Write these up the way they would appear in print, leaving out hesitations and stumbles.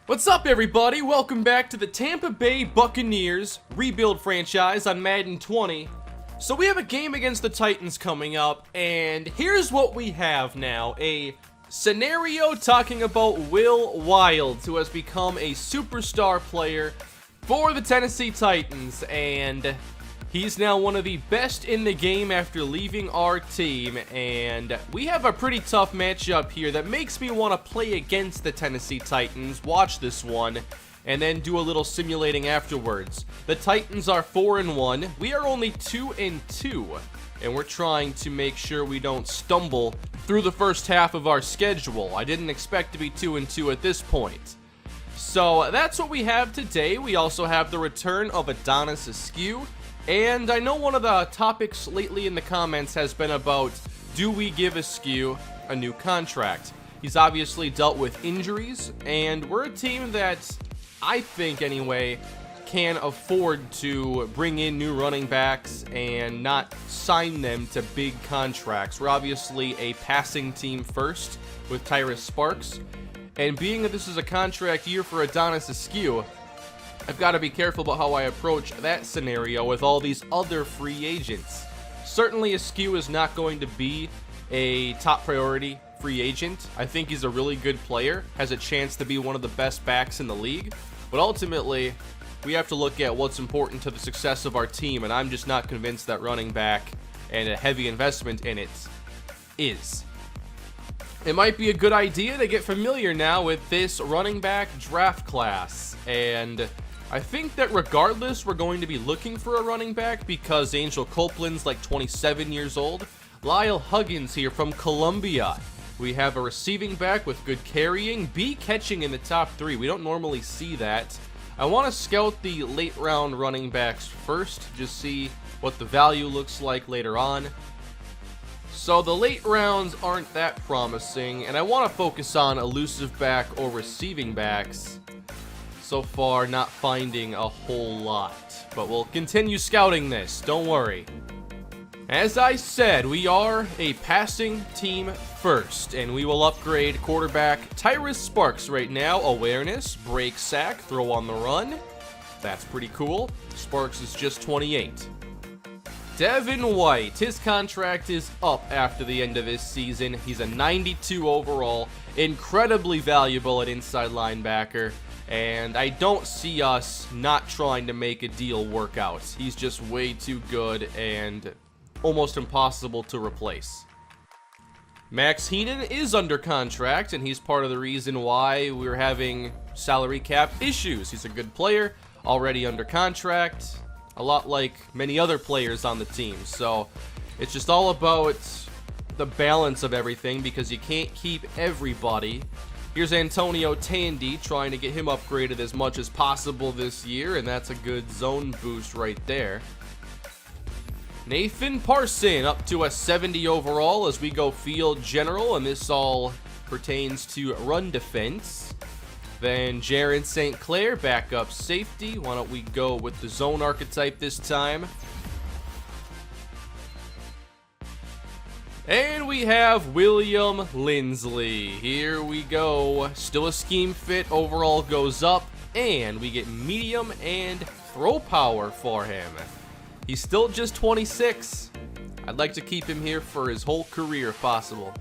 What's up, everybody? Welcome back to the Tampa Bay Buccaneers rebuild franchise on Madden 20. So we have a game against the Titans coming up, and here's what we have now. A scenario talking about Will Wildes, who has become a superstar player for the Tennessee Titans, and he's now one of the best in the game after leaving our team, and we have a pretty tough matchup here that makes me want to play against the Tennessee Titans, watch this one, and then do a little simulating afterwards. The Titans are 4-1, we are only 2-2, and we're trying to make sure we don't stumble through the first half of our schedule. I didn't expect to be 2-2 at this point. So that's what we have today. We also have the return of Adonis Askew. And I know one of the topics lately in the comments has been about, do we give Askew a new contract? He's obviously dealt with injuries, and we're a team that, I think anyway, can afford to bring in new running backs and not sign them to big contracts. We're obviously a passing team first with Tyrus Sparks, and being that this is a contract year for Adonis Askew, I've got to be careful about how I approach that scenario with all these other free agents. Certainly Askew is not going to be a top priority free agent. I think he's a really good player, has a chance to be one of the best backs in the league, but ultimately we have to look at what's important to the success of our team, and I'm just not convinced that running back and a heavy investment in it is. It might be a good idea to get familiar now with this running back draft class, and I think that regardless we're going to be looking for a running back because Angel Copeland's like 27 years old. Lyle Huggins here from Columbia. We have a receiving back with good carrying, B catching in the top 3. We don't normally see that. I want to scout the late round running backs first, just see what the value looks like later on. So the late rounds aren't that promising, and I want to focus on elusive back or receiving backs. So far, not finding a whole lot, but we'll continue scouting this, don't worry. As I said, we are a passing team first, and we will upgrade quarterback Tyrus Sparks right now. Awareness, break sack, throw on the run. That's pretty cool. Sparks is just 28. Devin White, his contract is up after the end of his season. He's a 92 overall, incredibly valuable at inside linebacker, and I don't see us not trying to make a deal work out. He's just way too good and almost impossible to replace. Max Heenan is under contract, and he's part of the reason why we're having salary cap issues. He's a good player, already under contract, a lot like many other players on the team. So it's just all about the balance of everything because you can't keep everybody. Here's Antonio Tandy trying to get him upgraded as much as possible this year, and that's a good zone boost right there. Nathan Parson up to a 70 overall as we go field general, and this all pertains to run defense. Then Jaron St. Clair, backup safety. Why don't we go with the zone archetype this time? And we have William Lindsley. Here we go. Still a scheme fit. Overall goes up. And we get medium and throw power for him. He's still just 26. I'd like to keep him here for his whole career if possible.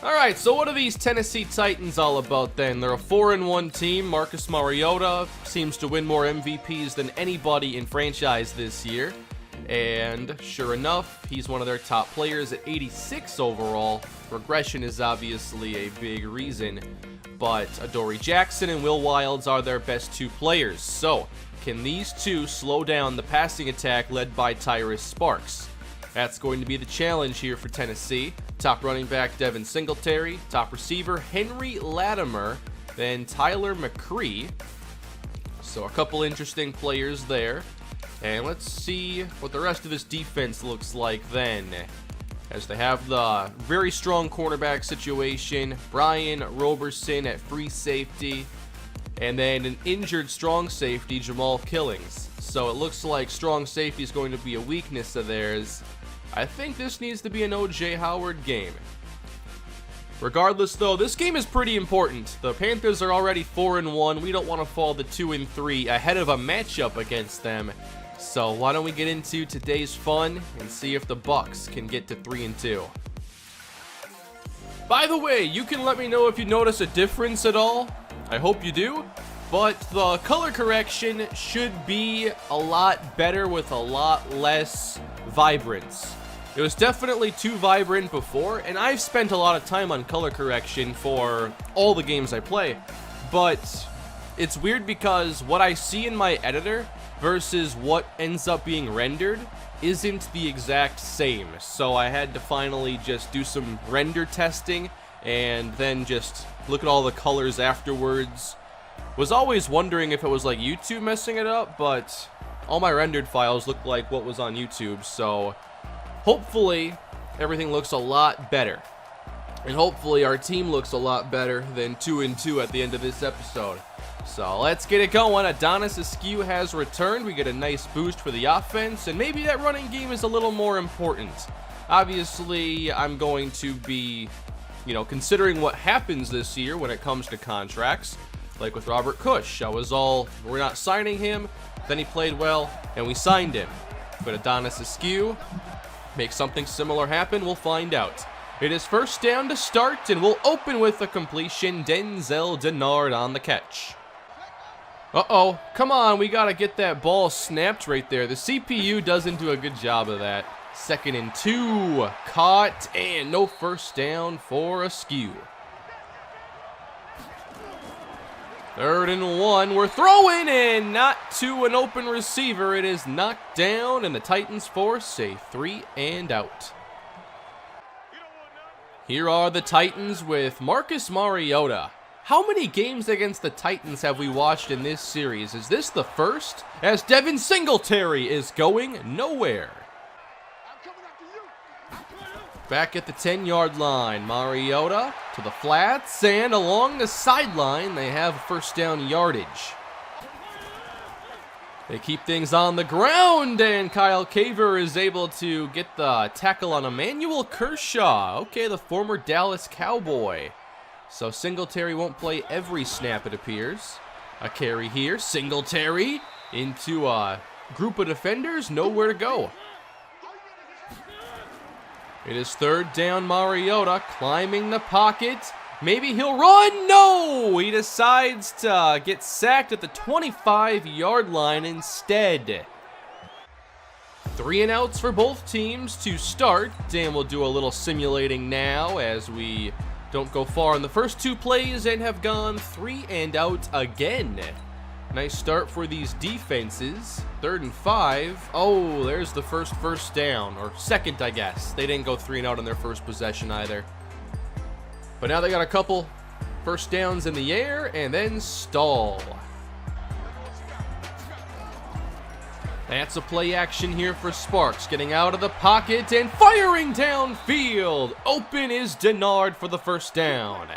Alright, so what are these Tennessee Titans all about then? They're a 4-1 team. Marcus Mariota seems to win more MVPs than anybody in franchise this year. And sure enough, he's one of their top players at 86 overall. Regression is obviously a big reason, but Adoree Jackson and Will Wildes are their best two players. So, can these two slow down the passing attack led by Tyrus Sparks? That's going to be the challenge here for Tennessee. Top running back Devin Singletary, top receiver Henry Latimer, then Tyler McCree. So a couple interesting players there. And let's see what the rest of this defense looks like then, as they have the very strong cornerback situation, Brian Roberson at free safety, and then an injured strong safety, Jamal Killings. So it looks like strong safety is going to be a weakness of theirs. I think this needs to be an O.J. Howard game. Regardless, though, this game is pretty important. The Panthers are already 4-1. We don't want to fall to 2-3 ahead of a matchup against them. So why don't we get into today's fun and see if the Bucs can get to 3-2. By the way, you can let me know if you notice a difference at all. I hope you do. But the color correction should be a lot better with a lot less vibrance. It was definitely too vibrant before, and I've spent a lot of time on color correction for all the games I play. But it's weird because what I see in my editor versus what ends up being rendered isn't the exact same. So I had to finally just do some render testing and then just look at all the colors afterwards. Was always wondering if it was like YouTube messing it up, but all my rendered files look like what was on YouTube, so hopefully everything looks a lot better. And hopefully our team looks a lot better than 2-2 at the end of this episode. So let's get it going. Adonis Askew has returned. We get a nice boost for the offense, and maybe that running game is a little more important. Obviously, I'm going to be, considering what happens this year when it comes to contracts. Like with Robert Cush, we're not signing him, then he played well, and we signed him. But Adonis Askew, make something similar happen, we'll find out. It is first down to start, and we'll open with a completion. Denzel Denard on the catch. Uh-oh, come on, we gotta get that ball snapped right there. The CPU doesn't do a good job of that. 2nd and 2, caught, and no first down for Askew. 3rd and 1, we're throwing in, not to an open receiver. It is knocked down, and the Titans force a 3 and out. Here are the Titans with Marcus Mariota. How many games against the Titans have we watched in this series? Is this the first? As Devin Singletary is going nowhere. Back at the 10-yard line, Mariota to the flats, and along the sideline, they have first down yardage. They keep things on the ground, and Kyle Caver is able to get the tackle on Emmanuel Kershaw. Okay, the former Dallas Cowboy. So Singletary won't play every snap, it appears. A carry here, Singletary into a group of defenders, nowhere to go. It is 3rd down, Mariota climbing the pocket. Maybe he'll run. No! He decides to get sacked at the 25-yard line instead. 3 and outs for both teams to start. And we'll do a little simulating now as we don't go far in the first 2 plays and have gone 3 and out again. Nice start for these defenses. 3rd and 5. Oh, there's the first down, or second, I guess. They didn't go 3 and out on their first possession either. But now they got a couple first downs in the air and then stall. That's a play action here for Sparks, getting out of the pocket and firing downfield. Open is Denard for the first down.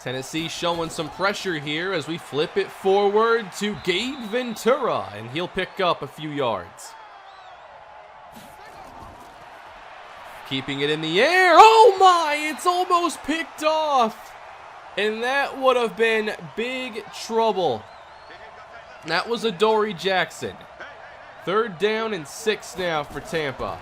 Tennessee showing some pressure here as we flip it forward to Gabe Ventura, and he'll pick up a few yards. Keeping it in the air. Oh my, it's almost picked off. And that would have been big trouble. That was Adoree Jackson. 3rd down and 6 now for Tampa.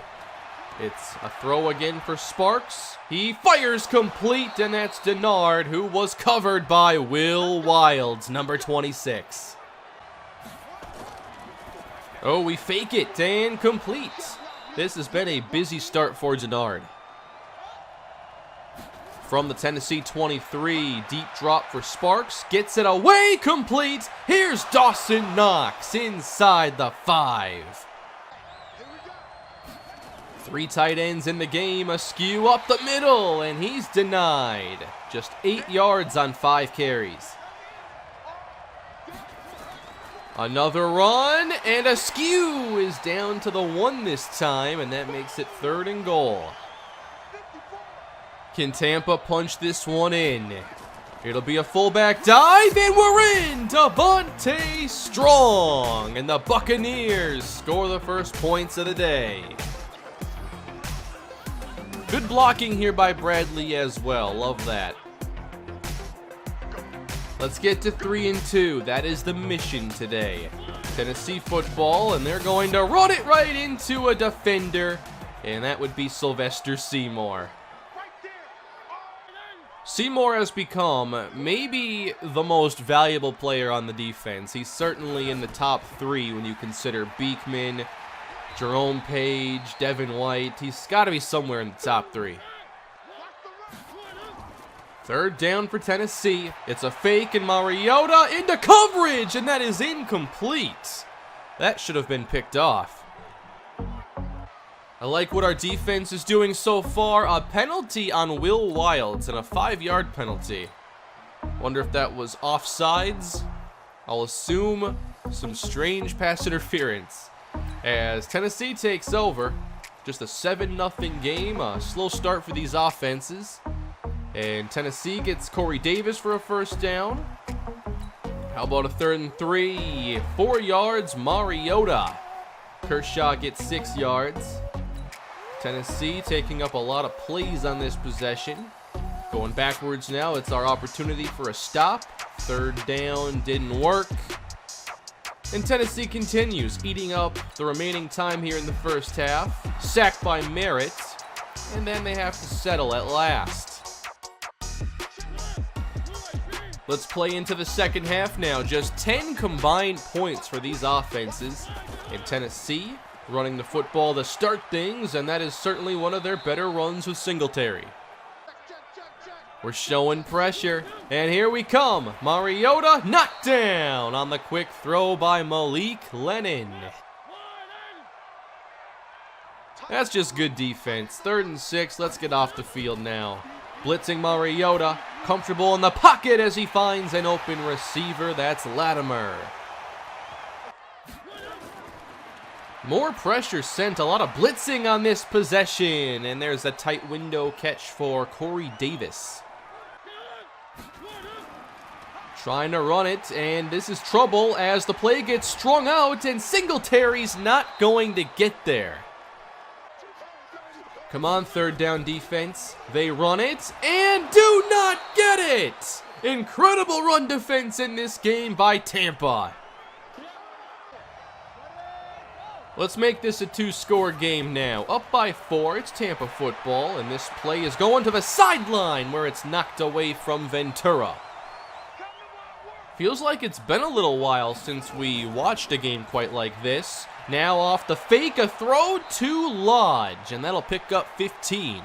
It's a throw again for Sparks. He fires complete, and that's Denard, who was covered by Will Wilds, number 26. Oh, we fake it and complete. This has been a busy start for Denard. From the Tennessee 23, deep drop for Sparks. Gets it away, complete. Here's Dawson Knox inside the 5. 3 tight ends in the game. Askew up the middle, and he's denied. Just 8 yards on 5 carries. Another run, and Askew is down to the 1 this time, and that makes it 3rd and goal. Can Tampa punch this one in? It'll be a fullback dive, and we're in! Devontae Strong, and the Buccaneers score the first points of the day. Good blocking here by Bradley as well. Love that. Let's get to 3-2. That is the mission today. Tennessee football, and they're going to run it right into a defender, and that would be Sylvester Seymour. Seymour has become maybe the most valuable player on the defense. He's certainly in the top 3 when you consider Beekman, Jerome Page, Devin White. He's got to be somewhere in the top 3. Third down for Tennessee. It's a fake, and Mariota into coverage, and that is incomplete. That should have been picked off. I like what our defense is doing so far. A penalty on Will Wilds and a 5-yard penalty. Wonder if that was offsides. I'll assume some strange pass interference as Tennessee takes over. Just a 7-0 game. A slow start for these offenses. And Tennessee gets Corey Davis for a first down. How about a 3rd and 3? 4 yards, Mariota. Kershaw gets 6 yards. Tennessee taking up a lot of plays on this possession. Going backwards now, it's our opportunity for a stop. 3rd down, didn't work. And Tennessee continues, eating up the remaining time here in the first half. Sacked by Merritt. And then they have to settle at last. Let's play into the second half now. Just 10 combined points for these offenses. And Tennessee running the football to start things, and that is certainly one of their better runs with Singletary. We're showing pressure, and here we come. Mariota knocked down on the quick throw by Malik Lennon. That's just good defense. 3rd and 6, let's get off the field now. Blitzing Mariota, comfortable in the pocket as he finds an open receiver. That's Latimer. More pressure sent, a lot of blitzing on this possession, and there's a tight window catch for Corey Davis. Trying to run it, and this is trouble as the play gets strung out, and Singletary's not going to get there. Come on, 3rd down defense. They run it, and do not get it! Incredible run defense in this game by Tampa. Let's make this a 2-score game now. Up by 4, it's Tampa football, and this play is going to the sideline where it's knocked away from Ventura. Feels like it's been a little while since we watched a game quite like this. Now off the fake, a throw to Lodge, and that'll pick up 15.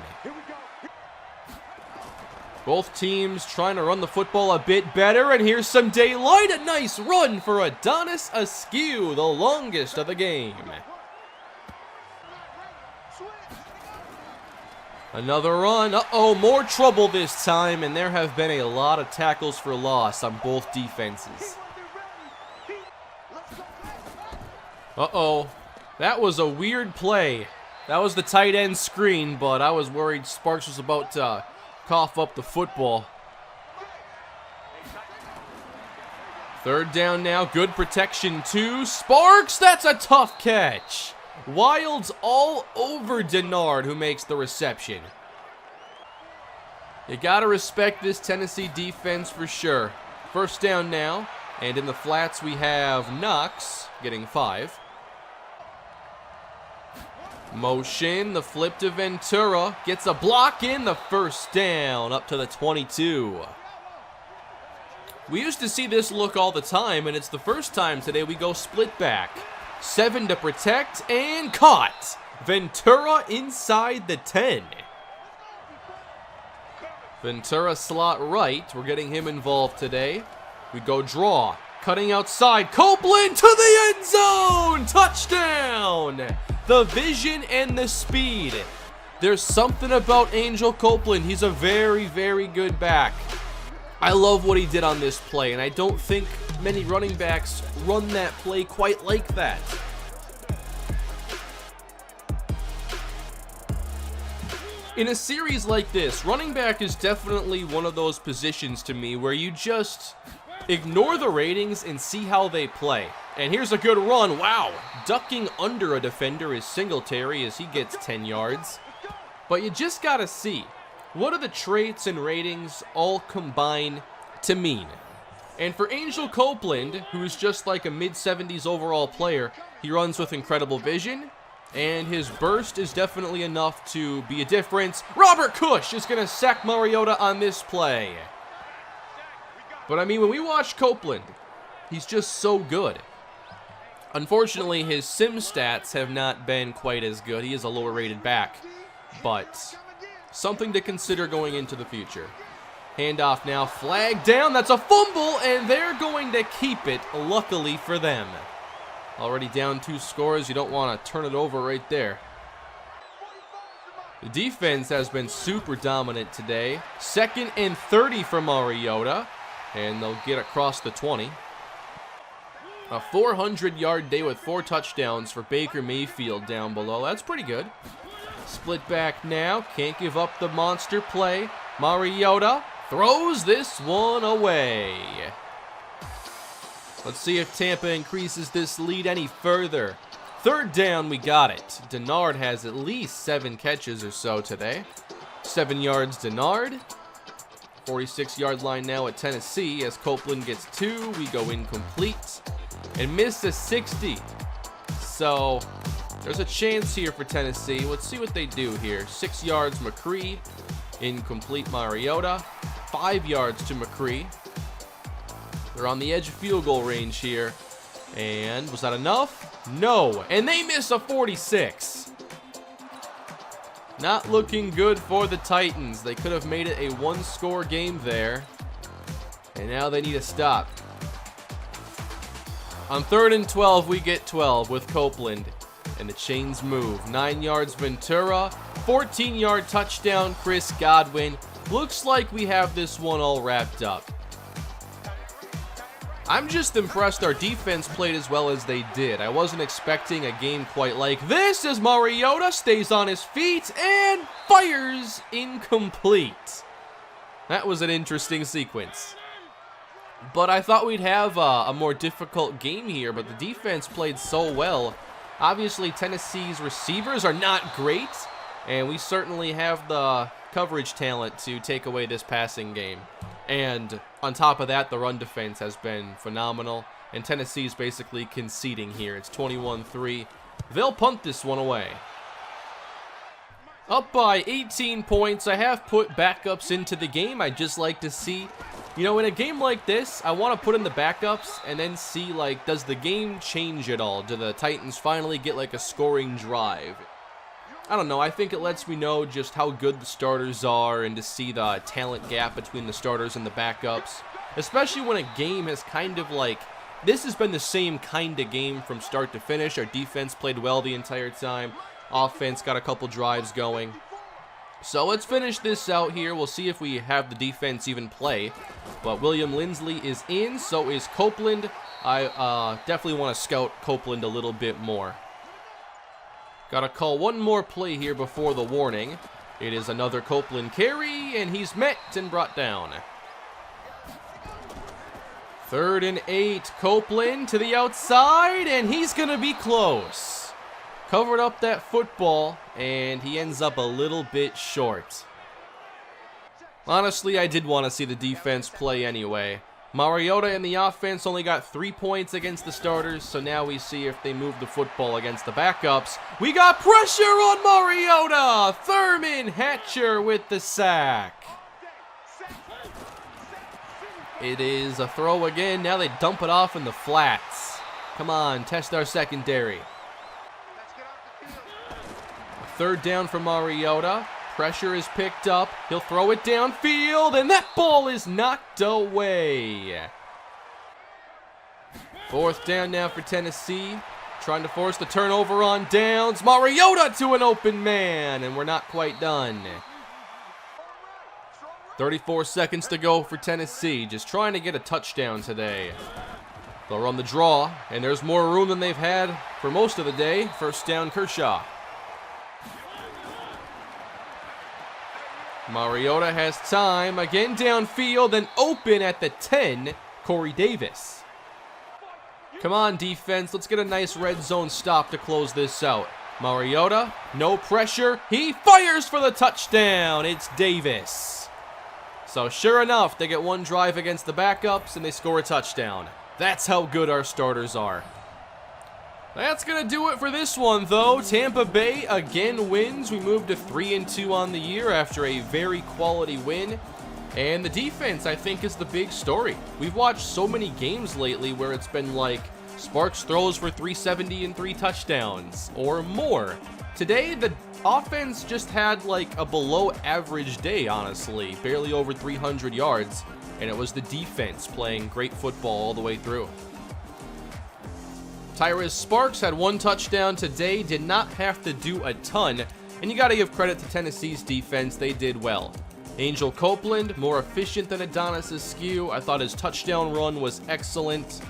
Both teams trying to run the football a bit better, and here's some daylight. A nice run for Adonis Askew, the longest of the game. Another run. Uh-oh, more trouble this time, and there have been a lot of tackles for loss on both defenses. Uh-oh, that was a weird play. That was the tight end screen, but I was worried Sparks was about to cough up the football. 3rd down now, good protection to Sparks. That's a tough catch. Wilds all over Denard, who makes the reception. You gotta respect this Tennessee defense for sure. 1st down now, and in the flats we have Knox getting 5. Motion, the flip to Ventura, gets a block in, the 1st down, up to the 22. We used to see this look all the time, and it's the first time today we go split back. 7 to protect, and caught. Ventura inside the 10. Ventura slot right, we're getting him involved today. We go draw, cutting outside, Copeland to the end zone! Touchdown! The vision and the speed. There's something about Angel Copeland. He's a very, very good back. I love what he did on this play, and I don't think many running backs run that play quite like that. In a series like this, running back is definitely one of those positions to me where you just ignore the ratings and see how they play. And here's a good run. Wow. Ducking under a defender is Singletary as he gets 10 yards. But you just gotta see, what do the traits and ratings all combine to mean? And for Angel Copeland, who's just like a mid-70s overall player, he runs with incredible vision, and his burst is definitely enough to be a difference. Robert Cush is going to sack Mariota on this play. But I mean, when we watch Copeland, he's just so good. Unfortunately, his sim stats have not been quite as good. He is a lower rated back, but something to consider going into the future. Handoff now, flag down, that's a fumble, and they're going to keep it, luckily for them. Already down 2 scores, you don't want to turn it over right there. The defense has been super dominant today. 2nd and 30 for Mariota, and they'll get across the 20. A 400-yard day with 4 touchdowns for Baker Mayfield down below. That's pretty good. Split back now, can't give up the monster play. Mariota throws this one away. Let's see if Tampa increases this lead any further. 3rd down, we got it. Denard has at least 7 catches or so today. 7 yards, Denard. 46-yard line now at Tennessee as Copeland gets 2. We go incomplete and miss a 60. So there's a chance here for Tennessee. Let's see what they do here. 6 yards, McCree. Incomplete, Mariota. 5 yards to McCree. They're on the edge of field goal range here. And was that enough? No. And they miss a 46. Not looking good for the Titans. They could have made it a 1-score game there. And now they need a stop. On 3rd and 12, we get 12 with Copeland. And the chains move. 9 yards, Ventura. 14-yard touchdown, Chris Godwin. Looks like we have this one all wrapped up. I'm just impressed our defense played as well as they did. I wasn't expecting a game quite like this as Mariota stays on his feet and fires incomplete. That was an interesting sequence. But I thought we'd have a more difficult game here, but the defense played so well. Obviously, Tennessee's receivers are not great, and we certainly have the coverage talent to take away this passing game. And on top of that, the run defense has been phenomenal, and Tennessee's basically conceding here. It's 21-3. They'll punt this one away. Up by 18 points. I have put backups into the game. I'd just like to see, you know, in a game like this, I want to put in the backups and then see, like, does the game change at all? Do the Titans finally get, like, a scoring drive? I don't know, I think it lets me know just how good the starters are and to see the talent gap between the starters and the backups. Especially when a game has kind of like, this has been the same kind of game from start to finish. Our defense played well the entire time. Offense got a couple drives going. So let's finish this out here. We'll see if we have the defense even play. But William Lindsley is in, so is Copeland. I definitely want to scout Copeland a little bit more. Gotta call one more play here before the warning. It is another Copeland carry, and he's met and brought down. 3rd and 8, Copeland to the outside, and he's gonna be close. Covered up that football, and he ends up a little bit short. Honestly, I did want to see the defense play anyway. Mariota and the offense only got 3 points against the starters, so now we see if they move the football against the backups. We got pressure on Mariota! Thurman Hatcher with the sack. It is a throw again. Now they dump it off in the flats. Come on, test our secondary. 3rd down for Mariota. Pressure is picked up. He'll throw it downfield, and that ball is knocked away. 4th down now for Tennessee. Trying to force the turnover on downs. Mariota to an open man, and we're not quite done. 34 seconds to go for Tennessee. Just trying to get a touchdown today. They'll run the draw, and there's more room than they've had for most of the day. 1st down, Kershaw. Mariota has time, again downfield and open at the 10, Corey Davis. Come on, defense, let's get a nice red zone stop to close this out. Mariota, no pressure. He fires for the touchdown. It's Davis. So sure enough, they get one drive against the backups and they score a touchdown. That's how good our starters are. That's going to do it for this one, though. Tampa Bay again wins. We move to 3-2 on the year after a very quality win. And the defense, I think, is the big story. We've watched so many games lately where it's been like Sparks throws for 370 and 3 touchdowns or more. Today, the offense just had like a below average day, honestly. Barely over 300 yards. And it was the defense playing great football all the way through. Tyrus Sparks had 1 touchdown today, did not have to do a ton, and you got to give credit to Tennessee's defense, they did well. Angel Copeland, more efficient than Adonis Askew. I thought his touchdown run was excellent.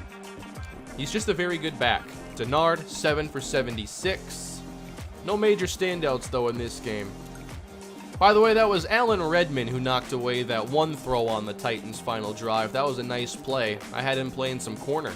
He's just a very good back. Denard, 7 for 76. No major standouts, though, in this game. By the way, that was Allen Redmond who knocked away that one throw on the Titans' final drive. That was a nice play. I had him playing some corner.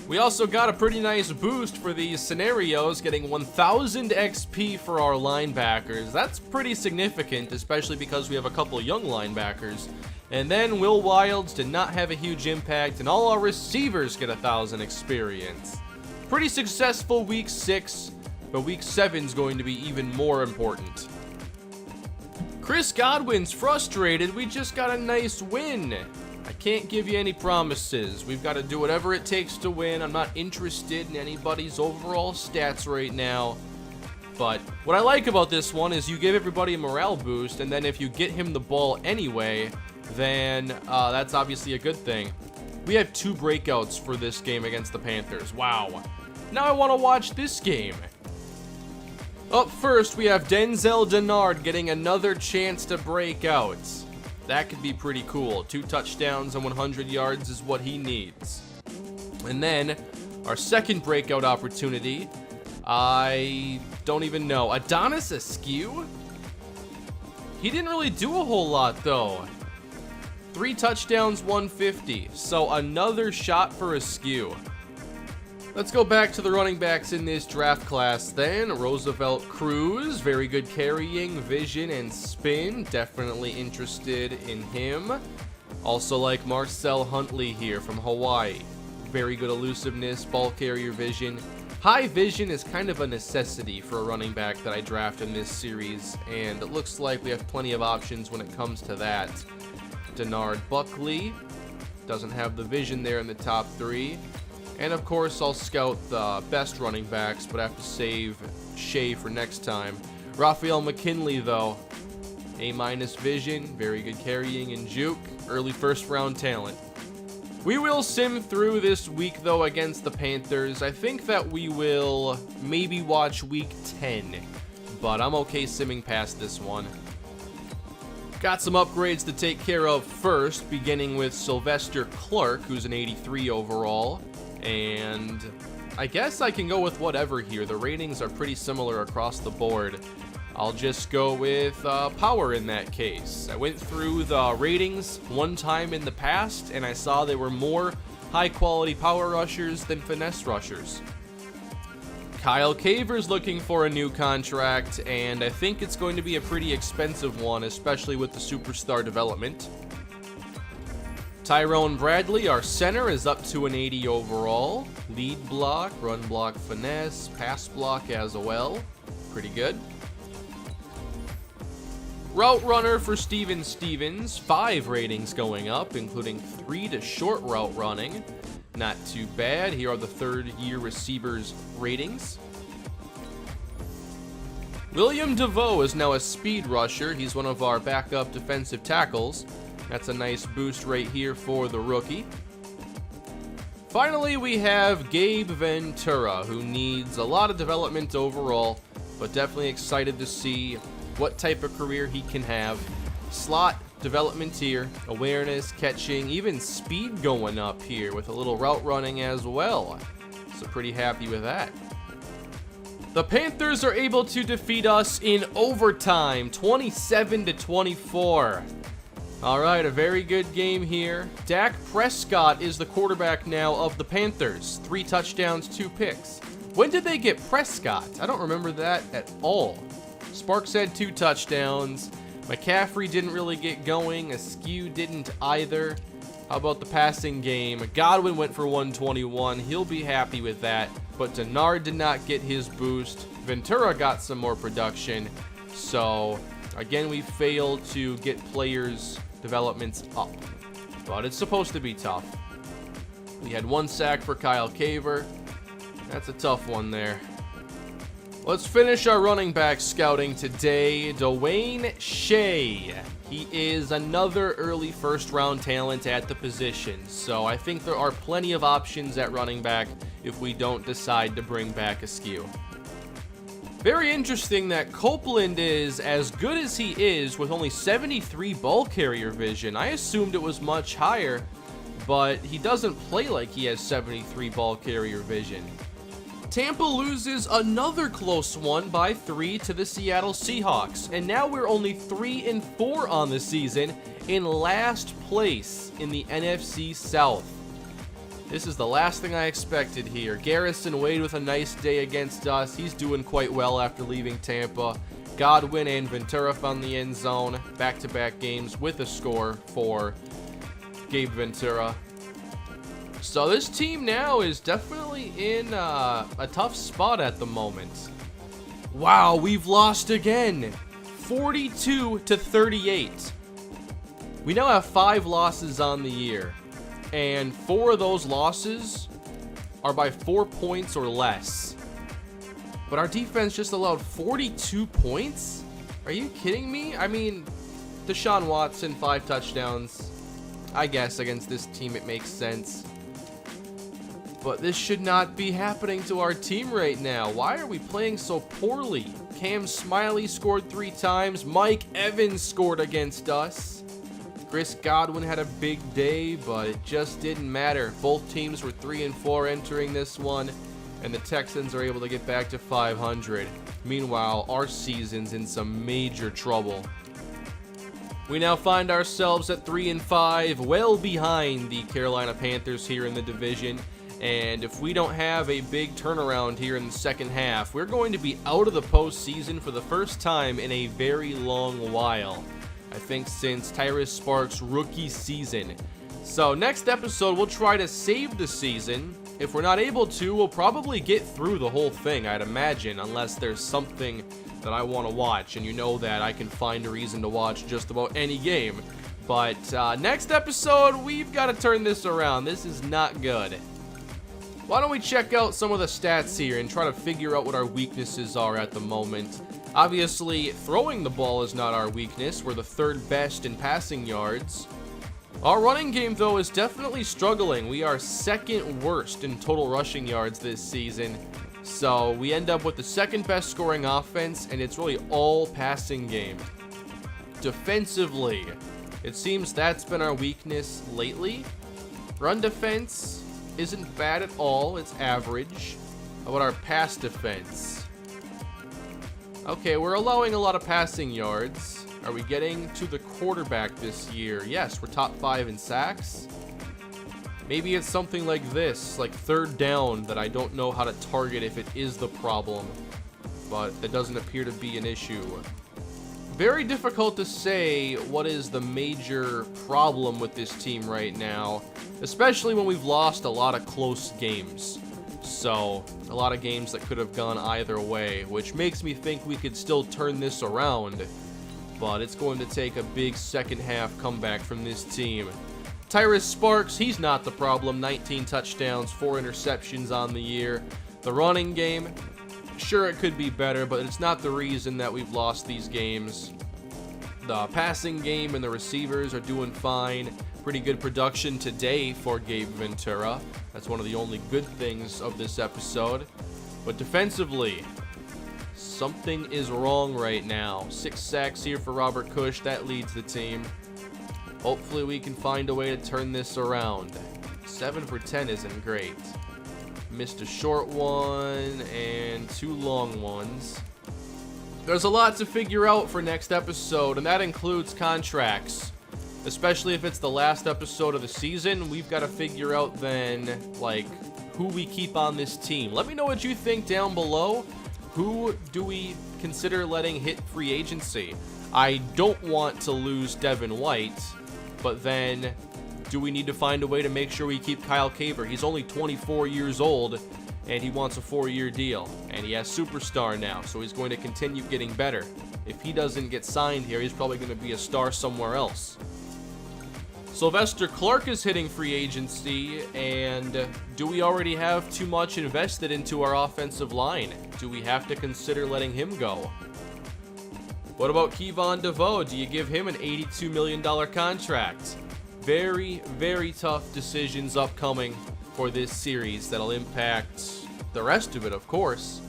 We also got a pretty nice boost for these scenarios, getting 1,000 XP for our linebackers. That's pretty significant, especially because we have a couple young linebackers. And then Will Wilds did not have a huge impact, and all our receivers get 1,000 experience. Pretty successful week 6, but week 7 is going to be even more important. Chris Godwin's frustrated. We just got a nice win. I can't give you any promises. We've got to do whatever it takes to win. I'm not interested in anybody's overall stats right now. But what I like about this one is you give everybody a morale boost, and then if you get him the ball anyway, then that's obviously a good thing. We have 2 breakouts for this game against the Panthers. Wow. Now I want to watch this game. Up first, we have Denzel Denard getting another chance to break out. That could be pretty cool. 2 touchdowns and 100 yards is what he needs. And then, our second breakout opportunity, I don't even know. Adonis Askew? He didn't really do a whole lot, though. 3 touchdowns, 150. So another shot for Askew. Let's go back to the running backs in this draft class then. Roosevelt Cruz, very good carrying, vision, and spin. Definitely interested in him. Also like Marcel Huntley here from Hawaii. Very good elusiveness, ball carrier vision. High vision is kind of a necessity for a running back that I draft in this series, and it looks like we have plenty of options when it comes to that. Denard Buckley doesn't have the vision there in the top 3. And of course, I'll scout the best running backs, but I have to save Shea for next time. Raphael McKinley, though, A- vision, very good carrying and juke, early first-round talent. We will sim through this week, though, against the Panthers. I think that we will maybe watch week 10, but I'm okay simming past this one. Got some upgrades to take care of first, beginning with Sylvester Clark, who's an 83 overall. And I guess I can go with whatever here. The ratings are pretty similar across the board. I'll just go with power in that case. I went through the ratings one time in the past, and I saw they were more high-quality power rushers than finesse rushers. Kyle Caver's looking for a new contract, and I think it's going to be a pretty expensive one, especially with the superstar development. Tyrone Bradley, our center, is up to an 80 overall. Lead block, run block finesse, pass block as well. Pretty good. Route runner for Steven Stevens, 5 ratings going up, including 3 to short route running. Not too bad. Here are the 3rd-year receivers' ratings. William DeVoe is now a speed rusher. He's one of our backup defensive tackles. That's a nice boost right here for the rookie. Finally, we have Gabe Ventura, who needs a lot of development overall, but definitely excited to see what type of career he can have. Slot development here, awareness, catching, even speed going up here with a little route running as well. So pretty happy with that. The Panthers are able to defeat us in overtime, 27-24. All right, a very good game here. Dak Prescott is the quarterback now of the Panthers. 3 touchdowns, 2 picks. When did they get Prescott? I don't remember that at all. Sparks had 2 touchdowns. McCaffrey didn't really get going. Askew didn't either. How about the passing game? Godwin went for 121. He'll be happy with that. But Denard did not get his boost. Ventura got some more production. So, again, we failed to get players' developments up. But it's supposed to be tough. We had 1 sack for Kyle Caver. That's a tough one there. Let's finish our running back scouting today. Dwayne Shea. He is another early first-round talent at the position. So I think there are plenty of options at running back if we don't decide to bring back Askew. Very interesting that Copeland is as good as he is with only 73 ball carrier vision. I assumed it was much higher, but he doesn't play like he has 73 ball carrier vision. Tampa loses another close one by 3 to the Seattle Seahawks, and now we're only 3-4 on the season, in last place in the NFC South. This is the last thing I expected here. Garrison Wade with a nice day against us. He's doing quite well after leaving Tampa. Godwin and Ventura found the end zone. Back-to-back games with a score for Gabe Ventura. So this team now is definitely in a tough spot at the moment. Wow, we've lost again. 42-38. We now have 5 losses on the year. And 4 of those losses are by 4 points or less. But our defense just allowed 42 points? Are you kidding me? I mean, Deshaun Watson, 5 touchdowns. I guess against this team it makes sense. But this should not be happening to our team right now. Why are we playing so poorly? Cam Smiley scored 3 times. Mike Evans scored against us. Chris Godwin had a big day, but it just didn't matter. Both teams were 3-4 entering this one, and the Texans are able to get back to 500. Meanwhile, our season's in some major trouble. We now find ourselves at 3-5, well behind the Carolina Panthers here in the division. And if we don't have a big turnaround here in the second half, we're going to be out of the postseason for the first time in a very long while. I think since Tyrus Sparks' rookie season. So next episode, we'll try to save the season. If we're not able to, we'll probably get through the whole thing, I'd imagine, unless there's something that I want to watch. And you know that I can find a reason to watch just about any game. But next episode, we've got to turn this around. This is not good. Why don't we check out some of the stats here and try to figure out what our weaknesses are at the moment. Obviously, throwing the ball is not our weakness. We're the 3rd best in passing yards. Our running game, though, is definitely struggling. We are 2nd worst in total rushing yards this season. So we end up with the 2nd best scoring offense, and it's really all passing game. Defensively, it seems that's been our weakness lately. Run defense isn't bad at all. It's average. How about our pass defense? Okay, we're allowing a lot of passing yards. Are we getting to the quarterback this year? Yes, we're top 5 in sacks. Maybe it's something like this, like 3rd down, that I don't know how to target if it is the problem. But that doesn't appear to be an issue. Very difficult to say what is the major problem with this team right now, especially when we've lost a lot of close games. So, a lot of games that could have gone either way, which makes me think we could still turn this around. But it's going to take a big second half comeback from this team. Tyrus Sparks, he's not the problem. 19 touchdowns, 4 interceptions on the year. The running game, sure, it could be better, but it's not the reason that we've lost these games. The passing game and the receivers are doing fine. Pretty good production today for Gabe Ventura. That's one of the only good things of this episode. But defensively, something is wrong right now. 6 sacks here for Robert Cush. That leads the team. Hopefully we can find a way to turn this around. 7 for 10 isn't great. Missed a short one and 2 long ones. There's a lot to figure out for next episode, and that includes contracts. Especially if it's the last episode of the season, we've got to figure out then, like, who we keep on this team. Let me know what you think down below. Who do we consider letting hit free agency? I don't want to lose Devin White, but then do we need to find a way to make sure we keep Kyle Caver? He's only 24 years old, and he wants a 4-year deal, and he has Superstar now, so he's going to continue getting better. If he doesn't get signed here, he's probably going to be a star somewhere else. Sylvester Clark is hitting free agency, and do we already have too much invested into our offensive line? Do we have to consider letting him go? What about Kevon DeVoe? Do you give him an $82 million contract? Very, very tough decisions upcoming for this series that'll impact the rest of it, of course.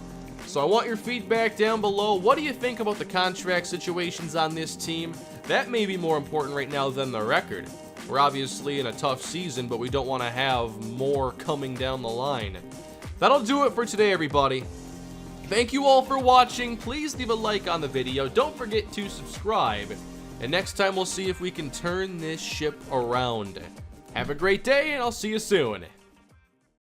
So I want your feedback down below. What do you think about the contract situations on this team? That may be more important right now than the record. We're obviously in a tough season, but we don't want to have more coming down the line. That'll do it for today, everybody. Thank you all for watching. Please leave a like on the video. Don't forget to subscribe. And next time we'll see if we can turn this ship around. Have a great day, and I'll see you soon.